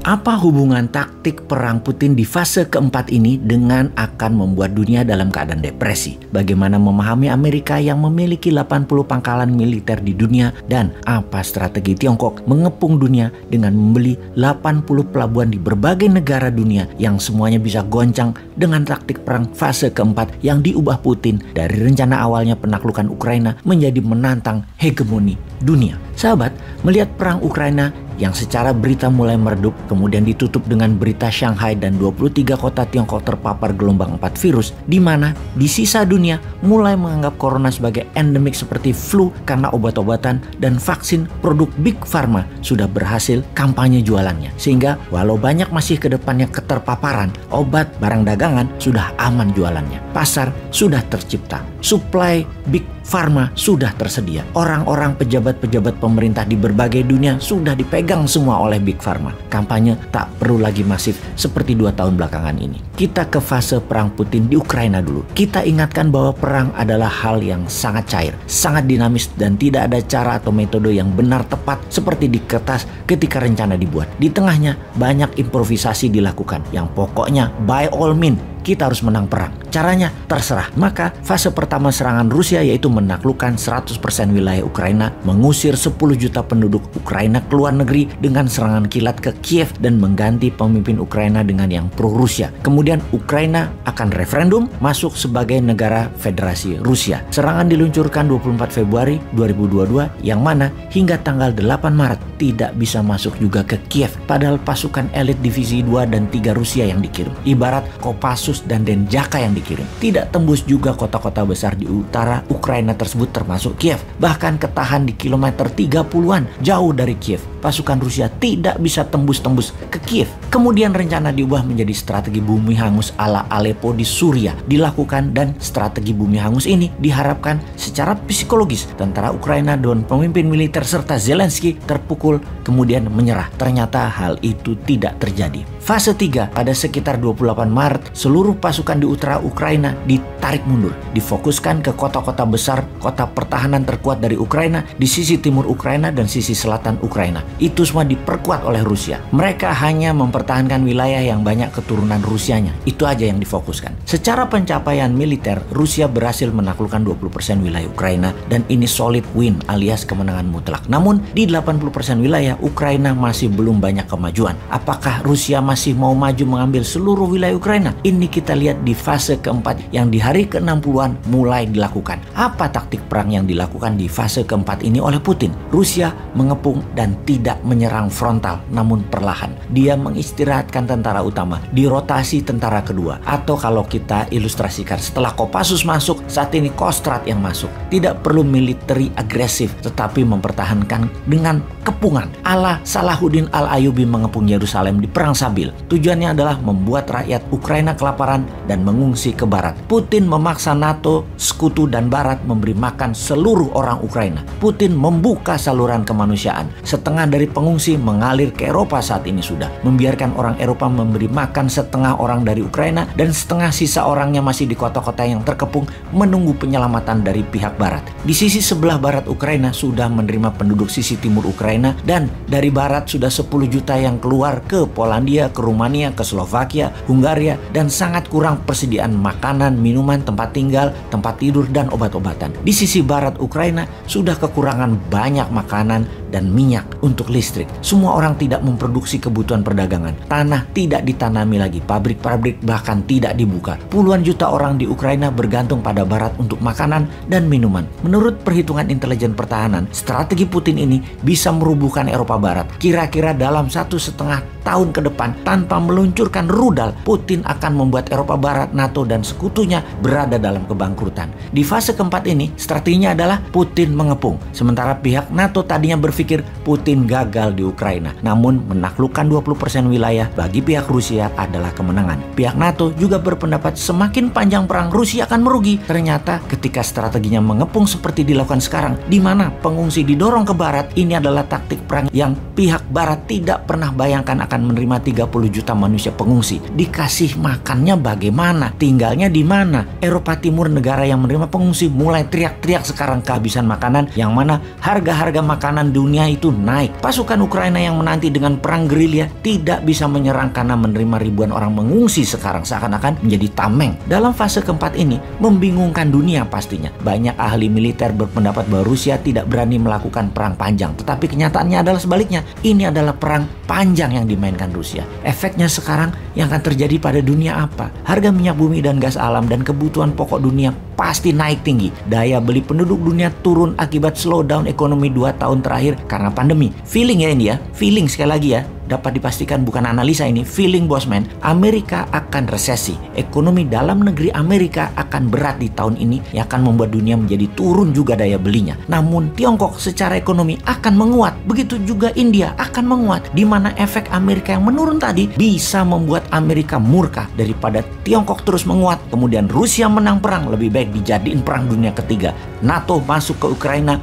Apa hubungan taktik perang Putin di fase keempat ini dengan akan membuat dunia dalam keadaan depresi? Bagaimana memahami Amerika yang memiliki 80 pangkalan militer di dunia, dan apa strategi Tiongkok mengepung dunia dengan membeli 80 pelabuhan di berbagai negara dunia yang semuanya bisa goncang dengan taktik perang fase keempat yang diubah Putin dari rencana awalnya penaklukan Ukraina menjadi menantang hegemoni dunia. Sahabat, melihat perang Ukraina yang secara berita mulai meredup, kemudian ditutup dengan berita Shanghai dan 23 kota Tiongkok terpapar gelombang 4 virus, di mana di sisa dunia mulai menganggap corona sebagai endemik seperti flu karena obat-obatan dan vaksin produk Big Pharma sudah berhasil kampanye jualannya. Sehingga walau banyak masih ke depannya keterpaparan, obat barang dagangan sudah aman jualannya. Pasar sudah tercipta, supply Big Pharma sudah tersedia. Orang-orang pejabat-pejabat pemerintah di berbagai dunia sudah dipegang semua oleh Big Pharma. Kampanye tak perlu lagi masif seperti 2 tahun belakangan ini. Kita ke fase perang Putin di Ukraina dulu. Kita ingatkan bahwa perang adalah hal yang sangat cair, sangat dinamis, dan tidak ada cara atau metode yang benar tepat seperti di kertas ketika rencana dibuat. Di tengahnya banyak improvisasi dilakukan. Yang pokoknya by all means kita harus menang perang. Caranya terserah. Maka fase pertama serangan Rusia yaitu menaklukkan 100% wilayah Ukraina, mengusir 10 juta penduduk Ukraina ke luar negeri dengan serangan kilat ke Kiev dan mengganti pemimpin Ukraina dengan yang pro-Rusia. Kemudian Ukraina akan referendum masuk sebagai negara federasi Rusia. Serangan diluncurkan 24 Februari 2022 yang mana hingga tanggal 8 Maret tidak bisa masuk juga ke Kiev, padahal pasukan elit divisi 2 dan 3 Rusia yang dikirim. Ibarat Kopassus dan Denjaka yang dikirim. Tidak tembus juga kota-kota besar di utara Ukraina tersebut termasuk Kiev. Bahkan ketahan di kilometer 30-an jauh dari Kiev. Pasukan Rusia tidak bisa tembus-tembus ke Kiev. Kemudian rencana diubah menjadi strategi bumi hangus ala Aleppo di Suriah dilakukan, dan strategi bumi hangus ini diharapkan secara psikologis tentara Ukraina dan pemimpin militer serta Zelensky terpukul kemudian menyerah. Ternyata hal itu tidak terjadi. Fase 3 pada sekitar 28 Maret seluruh pasukan di utara Ukraina ditarik mundur, difokuskan ke kota-kota besar, kota pertahanan terkuat dari Ukraina di sisi timur Ukraina dan sisi selatan Ukraina. Itu semua diperkuat oleh Rusia. Mereka hanya mempertahankan wilayah yang banyak keturunan Rusianya. Itu aja yang difokuskan. Secara pencapaian militer, Rusia berhasil menaklukkan 20% wilayah Ukraina, dan ini solid win alias kemenangan mutlak. Namun di 80% wilayah Ukraina masih belum banyak kemajuan. Apakah Rusia masih mau maju mengambil seluruh wilayah Ukraina? Ini kita lihat di fase keempat yang di hari ke-60-an mulai dilakukan. Apa taktik perang yang dilakukan di fase keempat ini oleh Putin? Rusia mengepung dan tidak menyerang frontal, namun perlahan. Dia mengistirahatkan tentara utama, dirotasi tentara kedua. Atau kalau kita ilustrasikan, setelah Kopassus masuk, saat ini Kostrad yang masuk. Tidak perlu military agresif, tetapi mempertahankan dengan kepungan. Ala Salahuddin Al-Ayyubi mengepung Yerusalem di Perang Sabil. Tujuannya adalah membuat rakyat Ukraina kelaparan dan mengungsi ke barat. Putin memaksa NATO, sekutu dan barat memberi makan seluruh orang Ukraina. Putin membuka saluran kemanusiaan. Setengah dari pengungsi mengalir ke Eropa saat ini sudah. Membiarkan orang Eropa memberi makan setengah orang dari Ukraina, dan setengah sisa orangnya masih di kota-kota yang terkepung menunggu penyelamatan dari pihak barat. Di sisi sebelah barat Ukraina sudah menerima penduduk sisi timur Ukraina, dan dari barat sudah 10 juta yang keluar ke Polandia, ke Rumania, ke Slovakia, Hungaria, dan sangat kurang persediaan makanan, minuman, tempat tinggal, tempat tidur, dan obat-obatan. Di sisi barat Ukraina sudah kekurangan banyak makanan dan minyak untuk listrik. Semua orang tidak memproduksi kebutuhan perdagangan. Tanah tidak ditanami lagi, pabrik-pabrik bahkan tidak dibuka. Puluhan juta orang di Ukraina bergantung pada barat untuk makanan dan minuman. Menurut perhitungan intelijen pertahanan, strategi Putin ini bisa merubuhkan Eropa Barat. Kira-kira dalam 1,5 tahun ke depan, tanpa meluncurkan rudal, Putin akan membuat Eropa Barat, NATO, dan sekutunya berada dalam kebangkrutan. Di fase keempat ini, strateginya adalah Putin mengepung. Sementara pihak NATO tadinya berpikir Putin gagal di Ukraina. Namun menaklukkan 20% wilayah bagi pihak Rusia adalah kemenangan. Pihak NATO juga berpendapat semakin panjang perang Rusia akan merugi. Ternyata ketika strateginya mengepung seperti dilakukan sekarang, di mana pengungsi didorong ke barat, ini adalah taktik perang yang pihak barat tidak pernah bayangkan akan menerima 30 juta manusia pengungsi. Dikasih makannya bagaimana? Tinggalnya di mana? Eropa Timur, negara yang menerima pengungsi, mulai teriak-teriak sekarang kehabisan makanan, yang mana harga-harga makanan dunia dunia itu naik. Pasukan Ukraina yang menanti dengan perang gerilya tidak bisa menyerang karena menerima ribuan orang mengungsi sekarang seakan-akan menjadi tameng. Dalam fase keempat ini membingungkan dunia pastinya. Banyak ahli militer berpendapat bahwa Rusia tidak berani melakukan perang panjang, tetapi kenyataannya adalah sebaliknya. Ini adalah perang panjang yang dimainkan Rusia. Efeknya sekarang yang akan terjadi pada dunia apa? Harga minyak bumi dan gas alam dan kebutuhan pokok dunia pasti naik tinggi. Daya beli penduduk dunia turun akibat slowdown ekonomi 2 tahun terakhir karena pandemi. Feeling ya ini ya, feeling sekali lagi ya. Dapat dipastikan bukan analisa ini, feeling bosman, Amerika akan resesi. Ekonomi dalam negeri Amerika akan berat di tahun ini yang akan membuat dunia menjadi turun juga daya belinya. Namun Tiongkok secara ekonomi akan menguat. Begitu juga India akan menguat, di mana efek Amerika yang menurun tadi bisa membuat Amerika murka. Daripada Tiongkok terus menguat, kemudian Rusia menang perang, lebih baik dijadiin perang dunia ketiga. NATO masuk ke Ukraina.